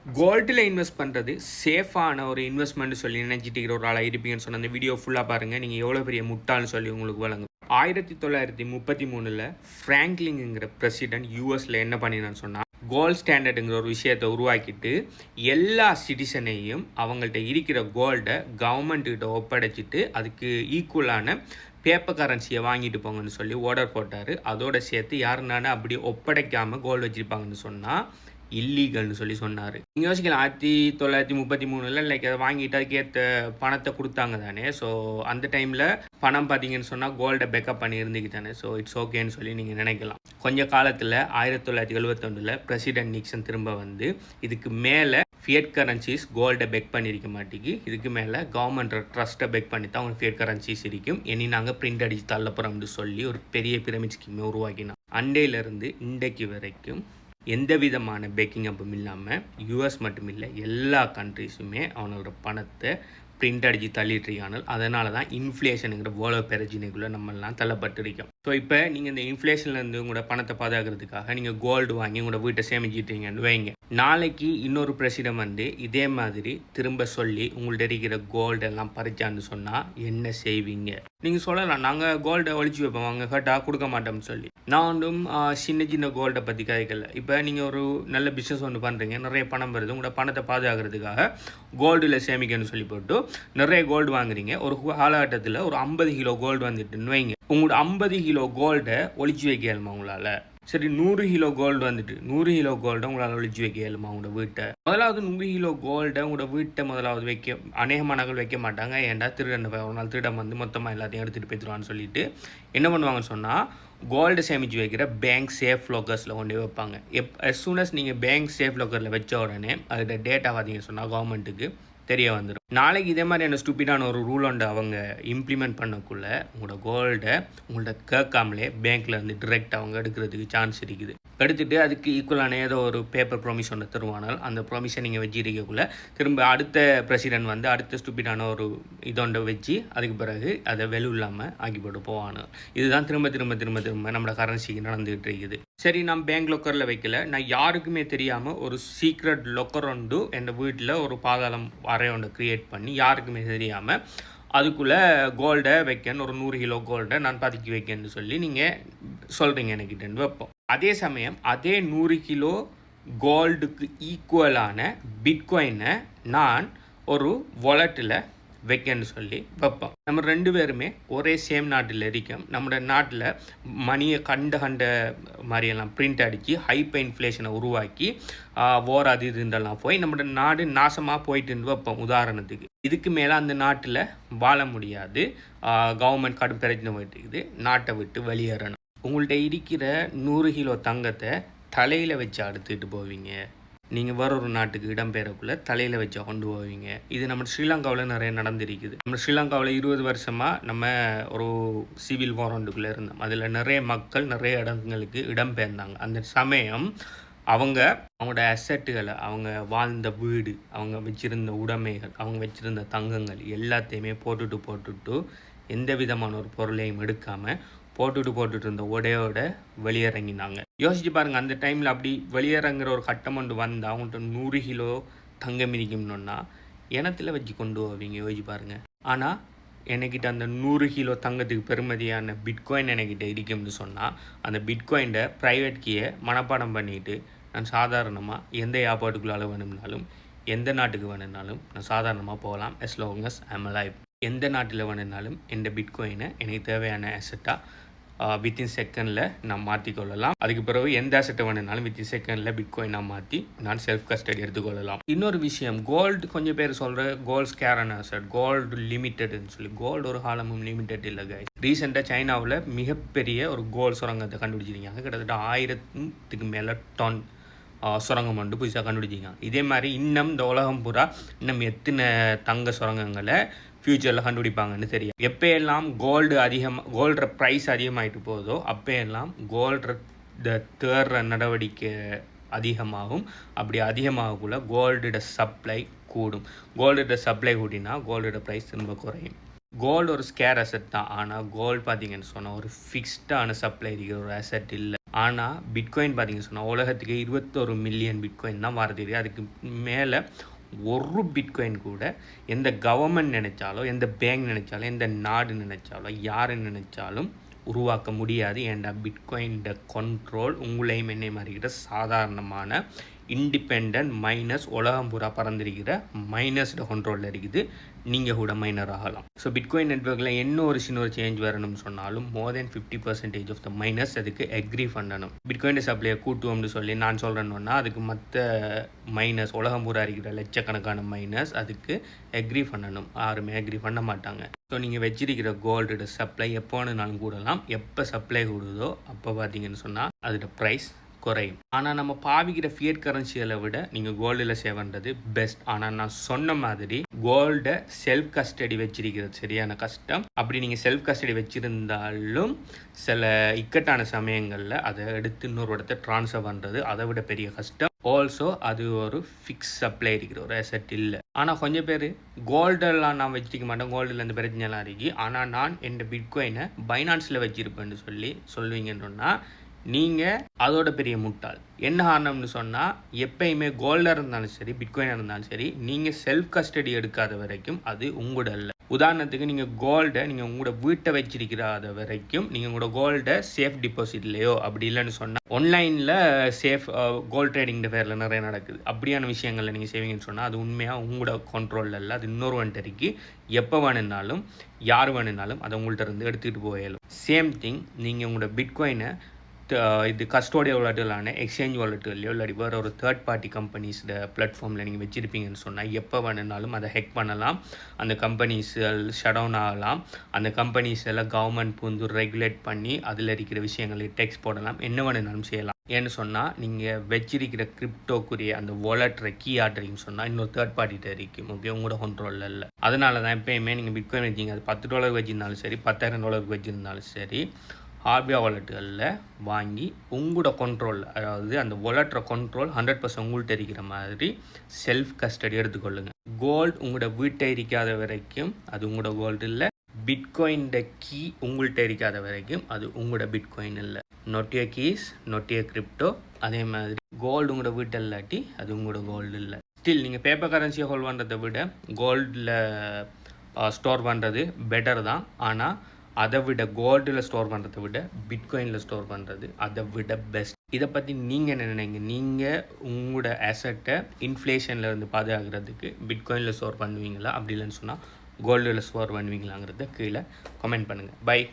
கோல்டில் இன்வெஸ்ட் பண்ணுறது சேஃபான ஒரு இன்வெஸ்ட்மெண்ட் சொல்லி நினைச்சிட்டு இருக்கிற ஒரு ஆளாக இருப்பீங்கன்னு சொன்ன அந்த வீடியோ ஃபுல்லாக பாருங்கள். நீங்கள் எவ்வளோ பெரிய முட்டாள்னு சொல்லி உங்களுக்கு வழங்கும். 1933 ஃப்ராங்க்லின்ங்கிற பிரசிடென்ட் யூஎஸில் என்ன பண்ணினான்னு சொன்னால், கோல்ட் ஸ்டாண்டர்டுங்கிற ஒரு விஷயத்தை உருவாக்கிட்டு எல்லா சிட்டிசனையும் அவங்கள்ட்ட இருக்கிற கோல்டை கவர்மெண்ட்டுக்கிட்ட ஒப்படைச்சிட்டு அதுக்கு ஈக்குவலான பேப்பர் கரன்சியை வாங்கிட்டு போங்கன்னு சொல்லி ஆர்டர் போட்டார். அதோட சேர்த்து யாருனானு அப்படி ஒப்படைக்காமல் கோல்டு வச்சுருப்பாங்கன்னு சொன்னால் இல்லீகல்னு சொல்லி சொன்னார். நீங்கள் யோசிக்கலாம், 1933 லைக் அதை வாங்கிட்டு அதுக்கேற்ற பணத்தை கொடுத்தாங்க தானே. ஸோ அந்த டைமில் பணம் பார்த்தீங்கன்னு சொன்னால் கோல்டை பேக்கப் பண்ணி இருந்துக்கிட்டானே. ஸோ இட்ஸ் ஓகேன்னு சொல்லி நீங்கள் நினைக்கலாம். கொஞ்ச காலத்தில் 1971 பிரசிடென்ட் நிக்சன் திரும்ப வந்து இதுக்கு மேலே ஃபியட் கரன்சிஸ் கோல்டை பெக் பண்ணியிருக்க மாட்டேங்கி, இதுக்கு மேலே கவர்மெண்ட் ட்ரஸ்ட்டை பெக் பண்ணி தான் அவங்க ஃபியட் கரன்சிஸ் இருக்கும், இனி நாங்கள் பிரிண்ட் அடித்து தள்ளப்போகிறோம்னு சொல்லி ஒரு பெரிய பிரமிட் ஸ்கீமை உருவாக்கினோம். அண்டையிலேருந்து இன்றைக்கு வரைக்கும் எந்த விதமான பேக்கிங் அப்பும் இல்லாமல் யூஎஸ் மட்டும் இல்லை எல்லா கண்ட்ரிஸுமே அவனோட பணத்தை பிரிண்ட் அடித்து தள்ளிட்டுருக்காங்க. அதனால தான் இன்ஃப்ளேஷனுங்கிற போல பிரச்சனைக்குள்ளே நம்மளாம் தள்ளப்பட்டிருக்கோம். ஸோ இப்போ நீங்கள் இந்த இன்ஃப்ளேஷன்லேருந்து உங்களோட பணத்தை பாதுகாக்கிறதுக்காக நீங்கள் கோல்டு வாங்கி உங்களோட வீட்டை சேமிச்சிட்டீங்கன்னு வைங்க. நாளைக்கு இன்னொரு பிரசிடம் வந்து இதே மாதிரி திரும்ப சொல்லி உங்கள்ட்ட இருக்கிற கோல்டு எல்லாம் பறிச்சான்னு சொன்னால் என்ன செய்வீங்க? நீங்கள் சொல்லலாம், நாங்கள் கோல்டை ஒழிச்சு வைப்போம், அவங்க கேட்டால் கொடுக்க மாட்டோம்னு சொல்லி. நான் ஒன்றும் சின்ன சின்ன கோல்டை பற்றி கதைக்கல. இப்போ நீங்கள் ஒரு நல்ல பிஸ்னஸ் ஒன்று பண்ணுறீங்க, நிறைய பணம் வருது, உங்களோட பணத்தை பாதுகாக்கிறதுக்காக கோல்டில் சேமிக்கணும்னு சொல்லி போட்டு நிறைய கோல்டு வாங்குறீங்க. ஒரு காலகட்டத்தில் ஒரு 50 கிலோ கோல்டு வந்துட்டுன்னு வைங்க. உங்களோட 50 கிலோ கோல்டை ஒழிச்சு வைக்க இயலுமா உங்களால்? சரி, 100 கிலோ கோல்டு வந்துட்டு 100 கிலோ கோல்டை உங்களால் ஒழிச்சு வைக்க இயலுமா உங்களோட வீட்டை? முதலாவது 100 கிலோ கோல்டை உங்களோட வீட்டை முதலாவது வைக்க அநேகமான நகல் வைக்க மாட்டாங்க. ஏன்டா திருடன் ஒரு நாள் திருடம் வந்து மொத்தமாக எல்லாத்தையும் எடுத்துகிட்டு போய்த்துருவான்னு சொல்லிட்டு என்ன பண்ணுவாங்கன்னு சொன்னால், கோல்டு சேமித்து வைக்கிற பேங்க் சேஃப் லாக்கர்ஸில் கொண்டு வைப்பாங்க. as soon as நீங்கள் பேங்க் சேஃப் லாக்கரில் வச்ச உடனே அதோட டேட்டா பார்த்தீங்கன்னு சொன்னால் கவர்மெண்ட்டுக்கு தெரிய வந்துடும். நாளைக்கு இதே மாதிரியான ஸ்டூப்பிடான ஒரு ரூல் ஒன்று அவங்க இம்ப்ளிமெண்ட் பண்ணக்குள்ள உங்களோட கோல்டை உங்கள்ட்ட கேட்காமலே பேங்க்கில் வந்து டிரெக்ட் அவங்க எடுக்கிறதுக்கு சான்ஸ் இருக்குது. எடுத்துகிட்டு அதுக்கு ஈக்குவலான ஏதோ ஒரு பேப்பர் ப்ராமிஸ் ஒன்று தருவானால் அந்த ப்ராமிஸை நீங்கள் வச்சிருக்கக்குள்ள திரும்ப அடுத்த பிரசிடென்ட் வந்து அடுத்த ஸ்டூப்பிடான ஒரு இதொண்டை வச்சு அதுக்கு பிறகு அதை வெலு இல்லாமல் ஆக்கி போட்டு போவானு. இதுதான் திரும்ப திரும்ப திரும்ப திரும்ப நம்மளோட கரன்சிக்கு நடந்துகிட்டு இருக்குது. சரி, நான் பேங்க் லொக்கரில் வைக்கல, நான் யாருக்குமே தெரியாமல் ஒரு சீக்ரெட் லொக்கர் ஒன்று என் வீட்டில் ஒரு பாதாளம் அறை ஒன்று க்ரியேட் பண்ணி யாருக்குமே தெரியாமல் அதுக்குள்ளே கோல்டை வைக்கன்னு ஒரு 100 கிலோ கோல்டை நான் பதுக்கி வைக்கன்னு சொல்லி நீங்கள் சொல்கிறீங்க எனக்கிட்டேன்னு வைப்போம். அதே சமயம் அதே 100 கிலோ கோல்டுக்கு ஈக்குவலான பிட்காயினை நான் ஒரு வாலெட்டில் வைக்கன்னு சொல்லி வைப்போம். நம்ம 2 பேருமே ஒரே சேம் நாட்டில் இருக்கோம். நம்மளோட நாட்டில் மணியை கண்ட மாதிரியெல்லாம் பிரிண்ட் அடித்து ஹைப்பர் இன்ஃப்ளேஷனை உருவாக்கி அது இதுன்றெல்லாம் போய் நம்மளோட நாடு நாசமாக போயிட்டுன்னு வைப்போம். உதாரணத்துக்கு இதுக்கு மேலே அந்த நாட்டில் வாழ முடியாது, கவர்மெண்ட் கடும் பிரச்சனை போயிட்டு இருக்குது, நாட்டை விட்டு வெளியேறணும். உங்கள்கிட்ட இருக்கிற 100 கிலோ தங்கத்தை தலையில் வச்சு அடுத்துக்கிட்டு போவீங்க. நீங்கள் வேற ஒரு நாட்டுக்கு இடம்பெயரக்குள்ளே தலையில் வச்சு கொண்டு போவீங்க. இது நம்ம ஸ்ரீலங்காவில் நிறைய நடந்திருக்குது. நம்ம ஸ்ரீலங்காவில் 20 வருஷமாக நம்ம ஒரு சிவில் வாரண்டுக்குள்ளே இருந்தோம். அதில் நிறைய மக்கள் நிறைய இடங்களுக்கு இடம்பெயர்ந்தாங்க. அந்த சமயம் அவங்களோட அசட்டுகளை, அவங்க வாழ்ந்த வீடு, அவங்க வச்சுருந்த உடைமைகள், அவங்க வச்சுருந்த தங்கங்கள் எல்லாத்தையுமே போட்டுட்டு எந்த விதமான ஒரு பொருளையும் எடுக்காமல் போட்டுட்டு இருந்த உடையோட வெளியிறங்கினாங்க. யோசிச்சு பாருங்கள், அந்த டைமில் அப்படி வெளியிறங்குற ஒரு கட்டம் கொண்டு வந்து அவங்கள்ட்ட 100 கிலோ தங்கம் இருக்கணும்னா இனத்தில் வச்சு கொண்டு போவீங்க. யோசிச்சு பாருங்கள். ஆனால் என்கிட்ட அந்த 100 கிலோ தங்கத்துக்கு பெருமதியான பிட்காயின் என்கிட்ட இருக்கும்னு சொன்னால் அந்த பிட்காயின்ட ப்ரைவேட் கீயை மனப்பாடம் பண்ணிட்டு நான் சாதாரணமாக எந்த ஏர்போர்ட்டுக்குள்ளால வேணும்னாலும் எந்த நாட்டுக்கு வேணும்னாலும் நான் சாதாரணமாக போகலாம். as long as I'm alive. எந்த நாட்டில் வேணும்னாலும் எந்த பிட்காயினை எனக்கு தேவையான அசட்டாக வித்தின் செகண்டில் நான் மாற்றிக்கொள்ளலாம். அதுக்கு பிறகு எந்த அசட்டை வேணுனாலும் வித்தின் செகண்டில் பிட்காயினாக மாற்றி நான் செல்ஃப் கஸ்டடி எடுத்துக்கொள்ளலாம். இன்னொரு விஷயம், கோல்டு கொஞ்சம் பேர் சொல்கிற கோல்டு ஸ்கேரான அசட், கோல்டு லிமிட்டட்னு சொல்லி. கோல்டு ஒரு காலமும் லிமிட்டட் இல்லை கைஸ். ரீசெண்டாக சைனாவில் மிகப்பெரிய ஒரு கோல்டு சுரங்கத்தை கண்டுபிடிச்சிருக்காங்க. கிட்டத்தட்ட 1000க்கு மேலே டன் சுரங்கம் வந்து புதுசாக கண்டுபிடிச்சிருக்காங்க. இதே மாதிரி இன்னும் இந்த உலகம் பூரா இன்னும் எத்தனை தங்க சுரங்கங்களை ஃப்யூச்சரில் கண்டுபிடிப்பாங்கன்னு தெரியும். எப்போயெல்லாம் கோல்டு ப்ரைஸ் அதிகமாகிட்டு போதோ அப்போயெல்லாம் கோல்டு தேடுற நடவடிக்கை அதிகமாகும். அப்படி அதிகமாகக்குள்ள கோல்டோட சப்ளை கூடும். கோல்டோட சப்ளை கூட்டினா கோல்டோட ப்ரைஸ் திரும்ப குறையும். கோல்டு ஒரு ஸ்கேர் அசட் தான். ஆனால் கோல்டு பார்த்தீங்கன்னு சொன்னால் ஒரு ஃபிக்ஸ்டான சப்ளை இருக்கிற ஒரு அசட் இல்லை. ஆனால் பிட்காயின் பார்த்தீங்கன்னு சொன்னால் உலகத்துக்கு 21 மில்லியன் பிட்காயின் தான் வருது. அதுக்கு மேலே ஒரு பிட்காயின் கூட எந்த கவர்மெண்ட் நினைச்சாலோ, எந்த பேங்க் நினைச்சாலும், எந்த நாடு நினைச்சாலோ, யார் நினைச்சாலும் உருவாக்க முடியாது. ஏன்டா பிட்காயின்ட கண்ட்ரோல் உங்களையும் என்னை மாதிரிக்கிற சாதாரணமான இண்டிபெண்ட் மைனஸ் உலகம் பூரா பறந்திருக்கிற மைனஸோட கண்ட்ரோலில் இருக்குது. நீங்கள் கூட மைனர் ஆகலாம். ஸோ பிட்காயின் நெட்வொர்க்கில் என்ன ஒரு சின்ன ஒரு சேஞ்ச் வரணும்னு சொன்னாலும் மோர் தென் 50% ஆஃப் த மைனஸ் அதுக்கு அக்ரி பண்ணணும். பிட்காயின் சப்ளையை கூட்டுவோம்னு சொல்லி நான் சொல்கிறேன்னா அதுக்கு மற்ற மைனஸ் உலகம் பூரா இருக்கிற லட்சக்கணக்கான மைனஸ் அதுக்கு அக்ரி பண்ணணும். யாருமே அக்ரி பண்ண மாட்டாங்க. ஸோ நீங்கள் வச்சிருக்கிற கோல்டோட சப்ளை எப்போ வேணுனாலும் கூடலாம். எப்போ சப்ளை கூடுதோ அப்போ பார்த்தீங்கன்னு சொன்னால் அதோட ப்ரைஸ் குறையும். ஆனால் நம்ம பாவிக்கிற ஃபியட் கரன்சிகளை விட நீங்கள் கோல்டில் சேவ் பண்ணுறது பெஸ்ட். ஆனால் நான் சொன்ன மாதிரி கோல்டை செல்ஃப் கஸ்டடி வச்சிருக்கிறது சரியான கஷ்டம். அப்படி நீங்கள் செல்ஃப் கஸ்டடி வச்சுருந்தாலும் சில இக்கட்டான சமயங்களில் அதை எடுத்து இன்னொரு இடத்த ட்ரான்ஸ்ஃபர் பண்ணுறது அதை விட பெரிய கஷ்டம். ஆல்சோ அது ஒரு ஃபிக்ஸ் சப்ளை இருக்கிற ஒரு அசெட் இல்லை. ஆனால் கொஞ்சம் பேர் கோல்டெல்லாம் நான் வச்சுக்க மாட்டேன், கோல்டில் இந்த பிரச்சனைலாம் இருக்கு, ஆனால் நான் என் பிட்காயினை பைனான்ஸில் வச்சுருப்பேன்னு சொல்லுவீங்கன்னு சொன்னால் நீங்கள் அதோட பெரிய முட்டாள். என்ன காரணம்னு சொன்னால் எப்பயுமே கோல்டாக இருந்தாலும் சரி பிட்காயினாக இருந்தாலும் சரி நீங்கள் செல்ஃப் கஸ்டடி எடுக்காத வரைக்கும் அது உங்களோட இல்லை. உதாரணத்துக்கு நீங்கள் கோல்டை நீங்கள் உங்களோட வீட்டை வச்சிருக்கிறாத வரைக்கும் நீங்கள் உங்களோட கோல்டை சேஃப் டிபாசிட்லையோ அப்படி இல்லைன்னு சொன்னால் ஆன்லைனில் சேஃப் கோல்ட் ட்ரேடிங் பேரில் நிறைய நடக்குது. அப்படியான விஷயங்களில் நீங்கள் சேவிங்கன்னு சொன்னால் அது உண்மையாக உங்களோட கண்ட்ரோலில் இல்லை. அது இன்னொரு வந்துருக்கு. எப்போ வேணுனாலும் யார் வேணுனாலும் அதை உங்கள்கிட்ட இருந்து எடுத்துகிட்டு போயிடும். சேம் திங் நீங்கள் உங்களோட பிட்காயினை இது கஸ்டோடியல் வாலெட்டுகளான எக்ஸ்சேஞ்ச் வாலெட்டுகள்லையோ இல்லாட்டி வேறு ஒரு தேர்ட் பார்ட்டி கம்பெனிஸோட பிளாட்ஃபார்மில் நீங்கள் வச்சுருப்பீங்கன்னு சொன்னால் எப்போ வேணுனாலும் அதை ஹேக் பண்ணலாம். அந்த கம்பெனிஸ் ஷட் டவுன் ஆகலாம். அந்த கம்பெனிஸ் எல்லாம் கவர்மெண்ட் பூந்து ரெகுலேட் பண்ணி அதில் இருக்கிற விஷயங்களுக்கு டெக்ஸ்ட் போடலாம். என்ன வேணுனாலும் செய்யலாம். ஏன்னு சொன்னால் நீங்கள் வச்சிருக்கிற கிரிப்டோக்குரிய அந்த வாலெட்டை கீ ஆடுறீங்கன்னு சொன்னால் இன்னொரு தேர்ட் பார்ட்டிகிட்ட இருக்கும். ஓகே, உங்களோட கண்ட்ரோலில் இல்லை. அதனால தான் எப்போயுமே நீங்கள் பிட்காயின் வச்சிங்க அது $10 வச்சுருந்தாலும் சரி $10,000 வச்சுருந்தாலும் சரி ஆர்பிஐ வாலெட்டுகளில் வாங்கி உங்களோட கண்ட்ரோல், அதாவது அந்த வாலெட்டோட கண்ட்ரோல் 100% உங்கள்கிட்ட இருக்கிற மாதிரி செல்ஃப் கஸ்டடி எடுத்துக்கொள்ளுங்கள். கோல்டு உங்களோட வீட்டை இருக்காத வரைக்கும் அது உங்களோட கோல்டு இல்லை. பிட்காயின்ட கீ உங்கள்கிட்ட இருக்காத வரைக்கும் அது உங்களோட பிட்காயின் இல்லை. நொட்டிய கீஸ் நொட்டிய கிரிப்டோ. அதே மாதிரி கோல்டு உங்களோட வீட்டை இல்லாட்டி அது உங்களோட கோல்டு இல்லை. ஸ்டில் நீங்கள் பேப்பர் கரன்சியை ஹோல்ட் பண்ணுறதை விட கோல்டில் ஸ்டோர் பண்ணுறது பெட்டர் தான். ஆனால் அதை விட கோல்டில் ஸ்டோர் பண்ணுறதை விட பிட்காயினில் ஸ்டோர் பண்ணுறது அதை விட பெஸ்ட். இதை பற்றி நீங்கள் என்ன நினைங்க? நீங்கள் உங்களோட அசெட்டை இன்ஃப்ளேஷனில் இருந்து பாதுகாக்கிறதுக்கு பிட்காயினில் ஸ்டோர் பண்ணுவீங்களா, அப்படி இல்லைன்னு சொன்னால் கோல்டில் ஸ்டோர் பண்ணுவீங்களாங்கிறத கீழே கமெண்ட் பண்ணுங்கள். பை.